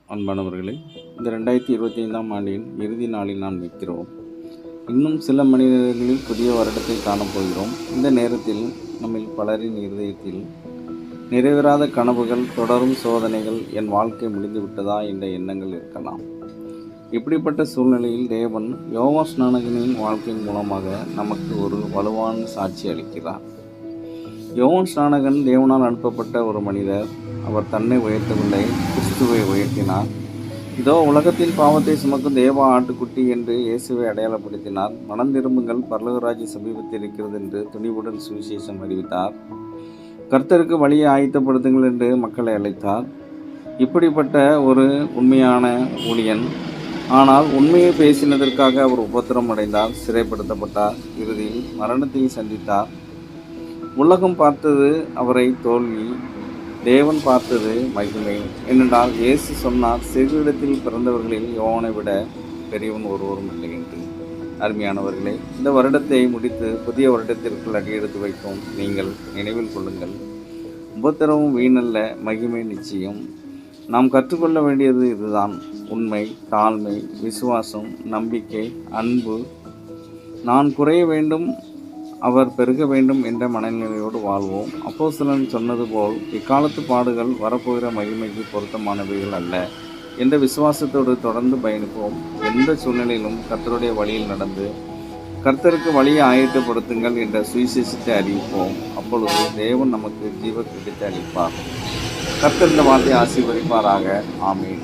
அன்பானவர்களே, இந்த 2025ஆம் ஆண்டின் இறுதி நாளில் நாம் நிற்கிறோம். இன்னும் சில மணி நேரங்களில் புதிய வருடத்தை காணப்போகிறோம். இந்த நேரத்தில் நம்மில் பலரின் இருதயத்தில் நிறைவேறாத கனவுகள், தொடரும் சோதனைகள், என் வாழ்க்கை முடிந்துவிட்டதா என்ற எண்ணங்கள் இருக்கலாம். இப்படிப்பட்ட சூழ்நிலையில் தேவன் யோவான் ஸ்நானகனின் வாழ்க்கையின் மூலமாக நமக்கு ஒரு வலுவான சாட்சி அளிக்கிறார். யோவான் ஸ்நானகன் தேவனால் அனுப்பப்பட்ட ஒரு மனிதர். அவர் தன்னை உயர்த்தவில்லை, கிறிஸ்துவை உயர்த்தினார். இதோ உலகத்தின் பாவத்தை சுமக்கும் தேவ ஆட்டுக்குட்டி என்று இயேசுவை அடையாளப்படுத்தினார். மனம் திரும்புங்கள், பரலோகராஜ்ய சமீபத்தில் இருக்கிறது என்று துணிவுடன் சுவிசேஷம் அறிவித்தார். கர்த்தருக்கு வழியை ஆயத்தப்படுத்துங்கள் என்று மக்களை அழைத்தார். இப்படிப்பட்ட ஒரு உண்மையான ஊழியன். ஆனால் உண்மையை பேசினதற்காக அவர் உபத்திரம் அடைந்தார், சிறைப்படுத்தப்பட்டார், இறுதியில் மரணத்தை சந்தித்தார். உலகம் பார்த்தது அவரை தோல்வி, தேவன் பார்த்தது மகிமை. ஏனென்றால் இயேசு சொன்னார், சிறுவிடத்தில் பிறந்தவர்களில் யோவானை விட பெரியவன் ஒருவரும் இல்லை என்று. அருமையானவர்களே, இந்த வருடத்தை முடித்து புதிய வருடத்திற்குள் அடியெடுத்து வைக்கும் நீங்கள் நினைவில் கொள்ளுங்கள், உபத்திரவும் வீணல்ல, மகிமை நிச்சயம். நாம் கற்றுக்கொள்ள வேண்டியது இதுதான்: உண்மை, தாழ்மை, விசுவாசம், நம்பிக்கை, அன்பு. நான் குறைய வேண்டும், அவர் பெருக வேண்டும் என்ற மனநிலையோடு வாழ்வோம். அப்போஸ்தலன் சொன்னது போல், இக்காலத்து பாடுகள் வரப்போகிற மகிமைக்கு பொருத்தமானவைகள் அல்ல என்ற விசுவாசத்தோடு தொடர்ந்து பயணிப்போம். எந்த சூழ்நிலையிலும் கர்த்தருடைய வழியில் நடந்து கர்த்தருக்கு வழியை ஆயத்தப்படுத்துங்கள் என்ற சுவிசேஷத்தை அறிவிப்போம். அப்பொழுது தேவன் நமக்கு ஜீவ கிரீடத்தை அளிப்பார். கர்த்தர் இந்த வார்த்தையை ஆசீர்வதிப்பாராக. ஆமீன்.